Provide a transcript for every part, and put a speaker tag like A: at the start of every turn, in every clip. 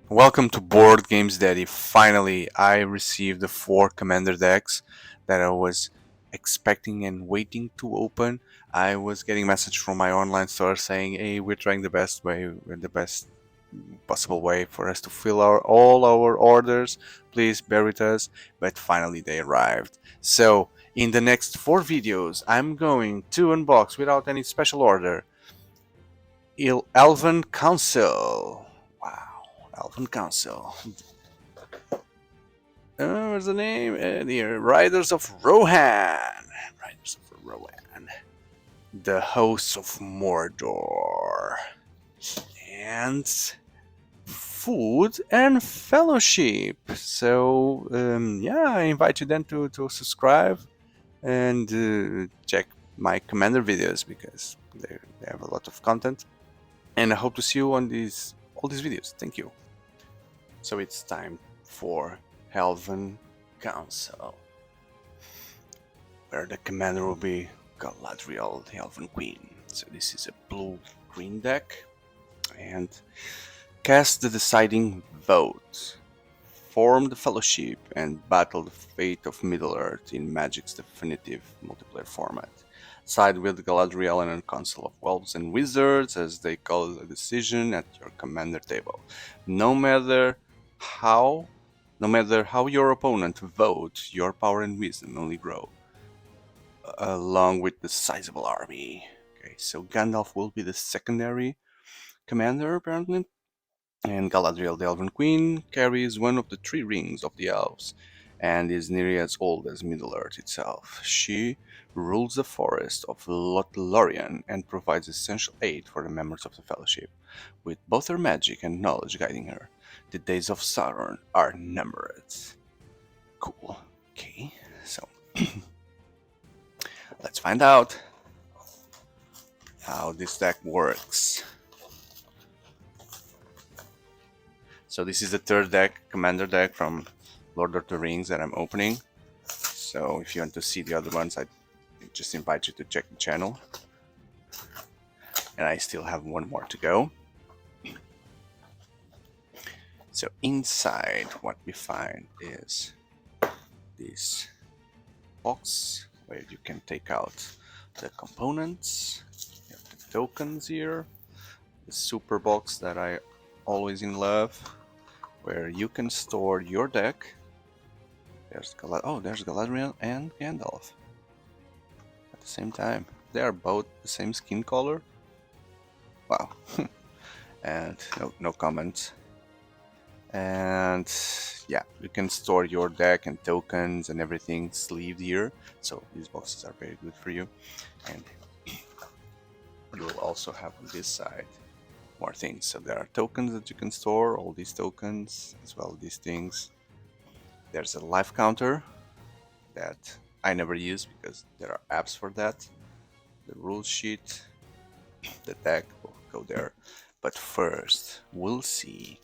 A: Welcome to Board Games Daddy. Finally, I received the 4 commander decks that I was expecting and waiting to open. I was getting message from my online store saying, "Hey, we're trying the best possible way for us to fill all our orders. Please bear with us." But finally, they arrived. So, in the next 4 videos, I'm going to unbox without any special order Elven Council. Wow, Elven Council. What's the name? The Riders of Rohan. Riders of Rohan. The hosts of Mordor. And food and fellowship. So, yeah, I invite you then to subscribe and check my commander videos because they have a lot of content. And I hope to see you on all these videos. Thank you. So it's time for Elven Council, where the commander will be Galadriel, the Elven Queen. So this is a blue-green deck, and cast the deciding vote. Form the Fellowship and battle the fate of Middle-earth in Magic's definitive multiplayer format. Side with Galadriel and a council of elves and wizards as they call a decision at your commander table. No matter how your opponent votes, your power and wisdom only grow, along with the sizable army. Okay, so Gandalf will be the secondary commander apparently, and Galadriel, the Elven Queen, carries one of the 3 rings of the elves and is nearly as old as Middle-earth itself. She rules the forest of Lothlorien and provides essential aid for the members of the Fellowship, with both her magic and knowledge guiding her. The days of Sauron are numbered. Cool. Okay, so let's find out how this deck works. So this is the 3rd deck, commander deck from Lord of the Rings that I'm opening. So if you want to see the other ones, I just invite you to check the channel. And I still have one more to go. So inside, what we find is this box where you can take out the components. You have the tokens here. The super box that I always in love, where you can store your deck. There's Galadriel and Gandalf at the same time. They are both the same skin color. Wow. And no comments. And yeah, you can store your deck and tokens and everything sleeved here. So these boxes are very good for you. And you will also have on this side more things. So there are tokens that you can store, all these tokens, as well as these things. There's a life counter that I never use because there are apps for that. The rule sheet, the deck will go there. But first, we'll see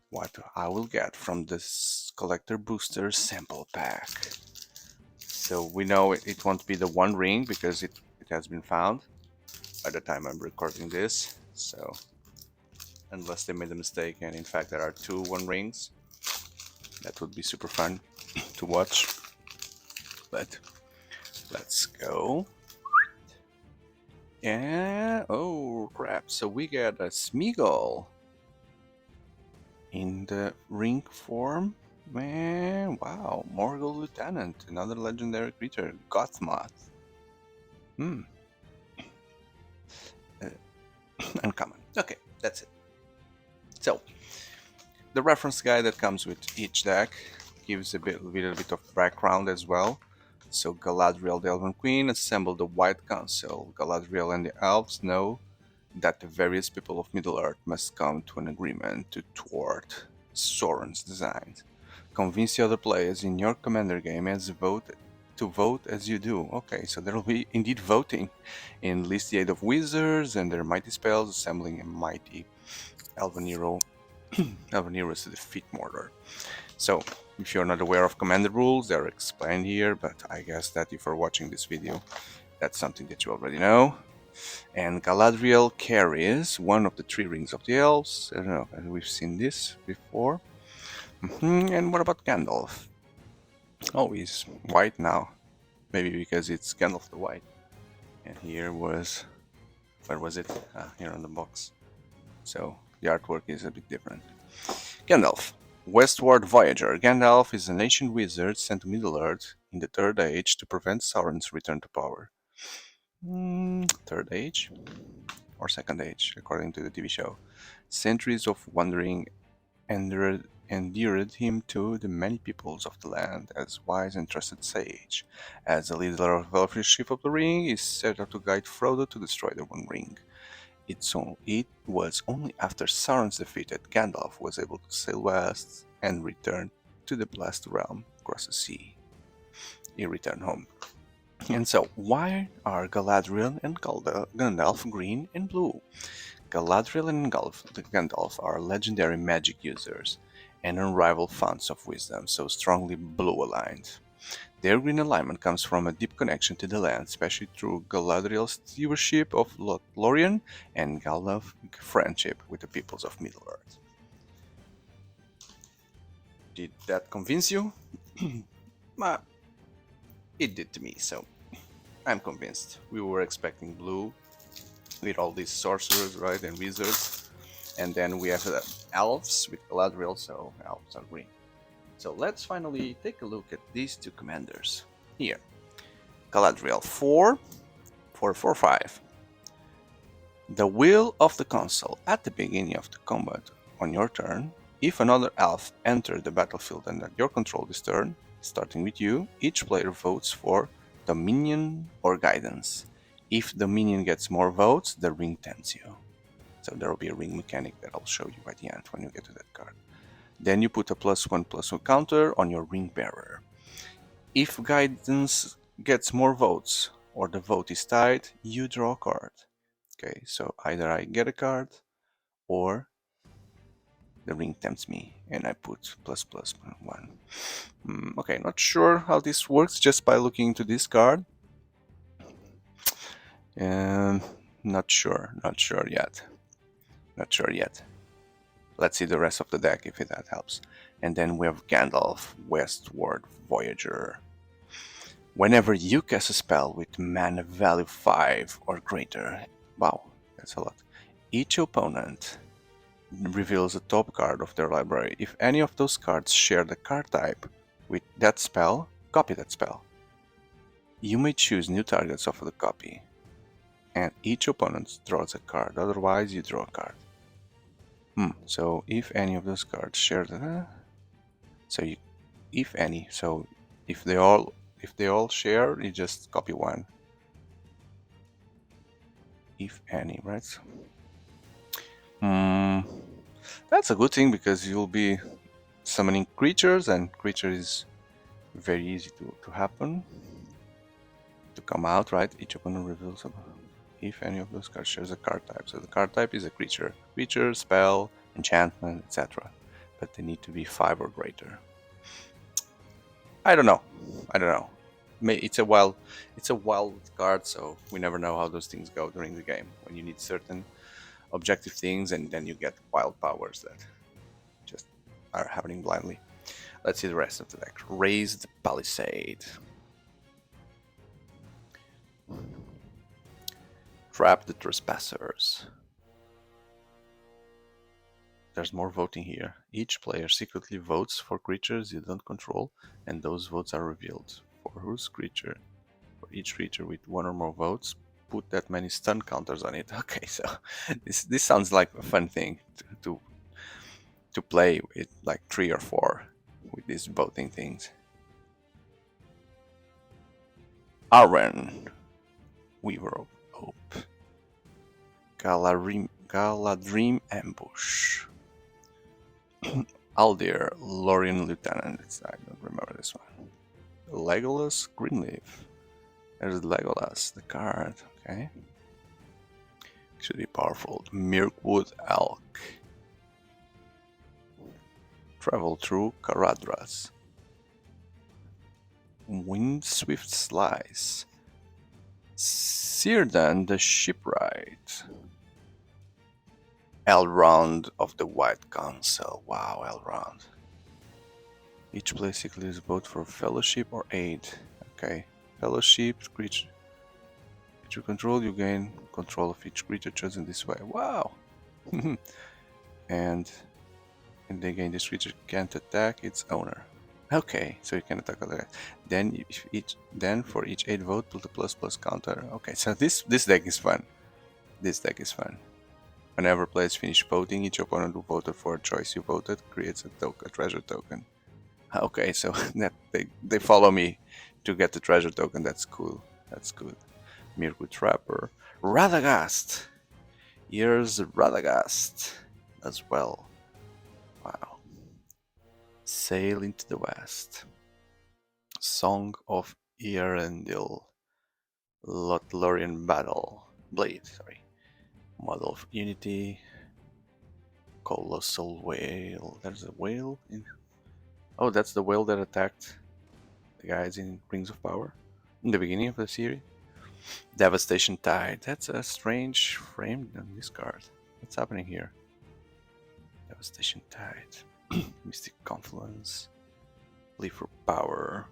A: what I will get from this collector booster sample pack. So we know it won't be the 1 ring because it has been found by the time I'm recording this. So unless they made a mistake, and in fact there are 2 1 rings, that would be super fun to watch. But let's go. Yeah, oh crap, so we get a Smeagol in the ring form. Man, wow, Morgul Lieutenant, another legendary creature, Gothmoth. Uncommon. Okay, that's it. So, the reference guide that comes with each deck gives a little bit of background as well. So Galadriel, the Elven Queen, assembled the White Council. Galadriel and the elves know that the various people of Middle-earth must come to an agreement to thwart Sauron's designs. Convince the other players in your commander game to vote as you do. Okay, so there will be indeed voting. Enlist the aid of wizards and their mighty spells, assembling a mighty Elven heroes to defeat Mordor. So, if you're not aware of commander rules, they're explained here, but I guess that if you're watching this video, that's something that you already know. And Galadriel carries one of the 3 rings of the elves. I don't know, we've seen this before. And what about Gandalf? Oh, he's white now. Maybe because it's Gandalf the White. And here was... where was it? Here on the box. So the artwork is a bit different. Gandalf. Westward Voyager. Gandalf is an ancient wizard sent to Middle-earth in the Third Age to prevent Sauron's return to power. Third Age? Or Second Age, according to the TV show. Centuries of wandering endeared him to the many peoples of the land as wise and trusted sage. As the leader of the Fellowship of the Ring, he set out to guide Frodo to destroy the One Ring. It was only after Sauron's defeat that Gandalf was able to sail west and return to the Blessed Realm across the sea. He returned home. And so, why are Galadriel and Gandalf green and blue? Galadriel and Gandalf are legendary magic users and unrivaled fountains of wisdom, so strongly blue-aligned. Their green alignment comes from a deep connection to the land, especially through Galadriel's stewardship of Lorien and Gandalf's friendship with the peoples of Middle-earth. Did that convince you? It did to me, so I'm convinced. We were expecting blue with all these sorcerers, right, and wizards, and then we have the elves with Galadriel, so elves are green. So let's finally take a look at these 2 commanders. Here, Galadriel 4, 5. The will of the council. At the beginning of the combat on your turn, if another elf enters the battlefield and at your control this turn, starting with you, each player votes for Dominion or Guidance. If the minion gets more votes, the ring tempts you. So there will be a ring mechanic that I'll show you at the end when you get to that card. Then you put a +1/+1 counter on your ring bearer. If Guidance gets more votes or the vote is tied, you draw a card. Okay, so either I get a card or the ring tempts me and I put ++1. Okay, not sure how this works just by looking into this card. Not sure yet. Let's see the rest of the deck if that helps. And then we have Gandalf, Westward Voyager. Whenever you cast a spell with mana value 5 or greater, wow, that's a lot, each opponent reveals a top card of their library. If any of those cards share the card type with that spell, copy that spell. You may choose new targets of the copy, and each opponent draws a card, otherwise you draw a card. So if any of those cards share the... if they all share, you just copy one. If any, right? That's a good thing because you'll be summoning creatures, and creature is very easy to happen, to come out, right? Each opponent reveals if any of those cards shares a card type. So the card type is a creature, spell, enchantment, etc. But they need to be 5 or greater. I don't know. It's a wild card, so we never know how those things go during the game. When you need certain objective things, and then you get wild powers that just are happening blindly. Let's see the rest of the deck. Raised Palisade. Trap the Trespassers. There's more voting here. Each player secretly votes for creatures you don't control, and those votes are revealed. For each creature with 1 or more votes, put that many stun counters on it. Okay, so this sounds like a fun thing to play with, like 3 or 4 with these voting things. Aragorn, Weaver of Hope. Galadrim Ambush. Aldir, Lorien Lieutenant. I don't remember this one. Legolas, Greenleaf. There's Legolas, the card. Okay. Should be powerful. Mirkwood Elk. Travel through Caradhras. Windswift Slice. Círdan the Shipwright. Elrond of the White Council. Wow, Elrond. Each basically is vote for fellowship or aid. Okay. Fellowship, creature control, you gain control of each creature chosen this way. Wow! and they gain this creature can't attack its owner. Okay, so you can attack other guys. Then for each 8 vote, put a ++ counter. Okay, so this deck is fun. This deck is fun. Whenever players finish voting, each opponent who voted for a choice you voted creates a treasure token. Okay, so that they follow me to get the treasure token. That's cool. That's good. Mirkwood Trapper. Radagast! Here's Radagast as well. Wow. Sail into the West. Song of Earendil. Lothlorien Battle. Blade, sorry. Model of Unity. Colossal Whale. There's a whale in. Oh, that's the whale that attacked the guys in Rings of Power in the beginning of the series. Devastation Tide. That's a strange frame on this card. What's happening here? Devastation Tide. Mystic Confluence. Leave for Power.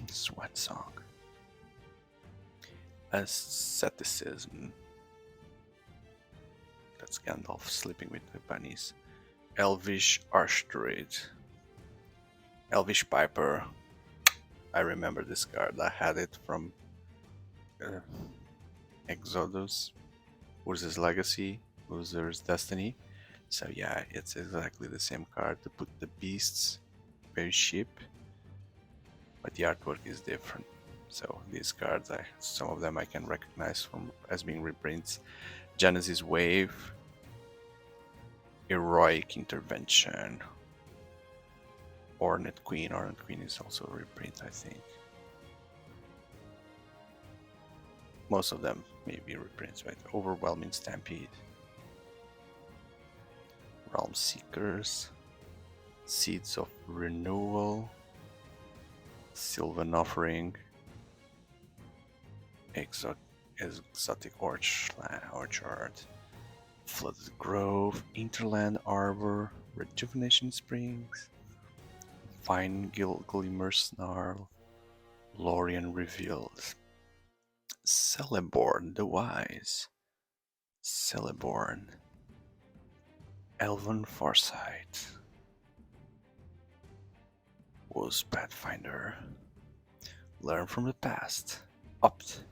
A: Sweat Song. Asceticism. That's Gandalf sleeping with the bunnies. Elvish Archdruid. Elvish Piper. I remember this card. I had it from Exodus, Urza's Legacy, Urza's Destiny. So yeah, it's exactly the same card to put the beasts very cheap, but the artwork is different. So these cards, some of them I can recognize from as being reprints. Genesis Wave, Heroic Intervention, Ornate Queen. Ornate Queen is also a reprint, I think. Most of them may be reprints, right? Overwhelming Stampede, Realm Seekers, Seeds of Renewal, Sylvan Offering, Exotic Orchard, Flooded Grove, Interland Arbor, Rejuvenation Springs, Fine Glimmer Snarl, Lorien Revealed, Celeborn the Wise, Celeborn, Elven Foresight, Woes Pathfinder, Learn from the Past, Opt,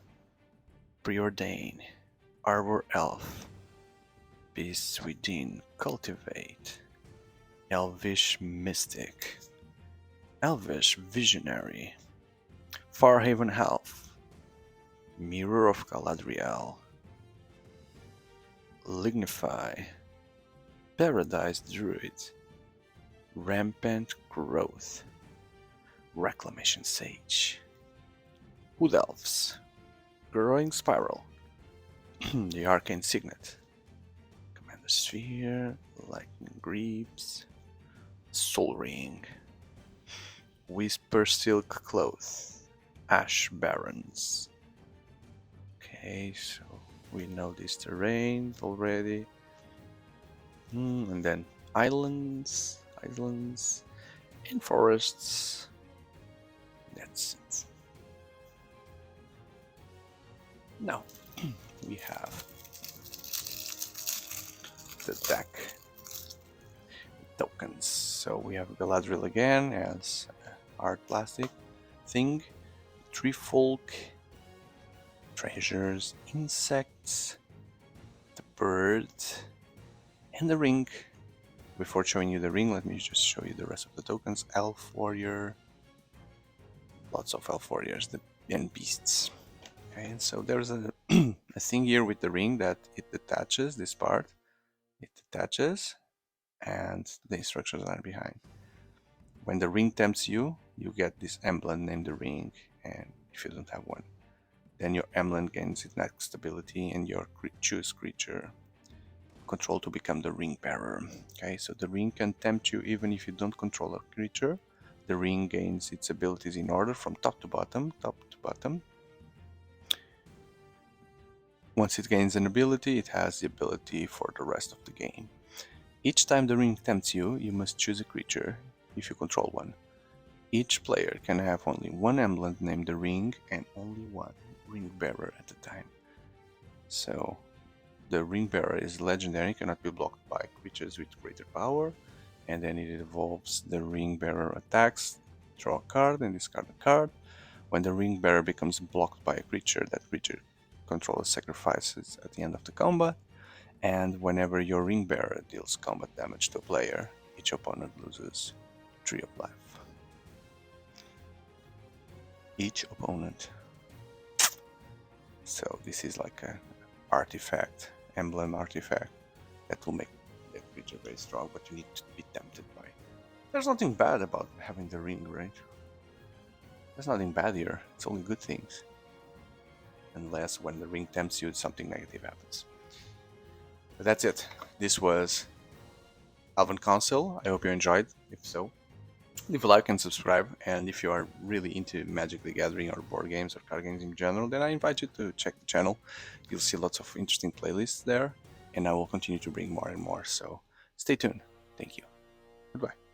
A: Preordain, Arbor Elf, Beasts Within, Cultivate, Elvish Mystic, Elvish Visionary, Farhaven Half, Mirror of Galadriel, Lignify, Paradise Druid, Rampant Growth, Reclamation Sage, Wood Elves, Growing Spiral, the Arcane Signet, Commander Sphere, Lightning Greaves, Soul Ring, Whisper Silk Cloth, Ash Barrens. Okay, so we know this terrain already. And then islands, and forests. That's it. Now we have the deck tokens. So we have Galadriel again as art plastic thing, Tree Folk, treasures, insects, the bird, and the ring. Before showing you the ring, let me just show you the rest of the tokens. Elf Warrior, lots of Elf Warriors and beasts. Okay, and so there's a, a thing here with the ring that it detaches, this part. It detaches, and the instructions are behind. When the ring tempts you, you get this emblem named the ring, and if you don't have one, then your emblem gains its next ability and your choose creature control to become the ring bearer. Okay, so the ring can tempt you even if you don't control a creature. The ring gains its abilities in order from top to bottom, Once it gains an ability, it has the ability for the rest of the game. Each time the ring tempts you, you must choose a creature, if you control one. Each player can have only one emblem named the ring and only one ring bearer at a time. So the ring bearer is legendary, cannot be blocked by creatures with greater power, and then it evolves the ring bearer attacks, draw a card and discard a card. When the ring bearer becomes blocked by a creature, that creature controller sacrifices at the end of the combat, and whenever your ring bearer deals combat damage to a player, each opponent loses 3 of life. Each opponent. So this is like an artifact, emblem artifact, that will make that creature very strong, but you need to be tempted by it. There's nothing bad about having the ring, right? There's nothing bad here, it's only good things. Unless when the ring tempts you, something negative happens. But that's it. This was Elven Council. I hope you enjoyed. If so, leave a like and subscribe. And if you are really into Magic the Gathering or board games or card games in general, then I invite you to check the channel. You'll see lots of interesting playlists there, and I will continue to bring more and more. So stay tuned. Thank you. Goodbye.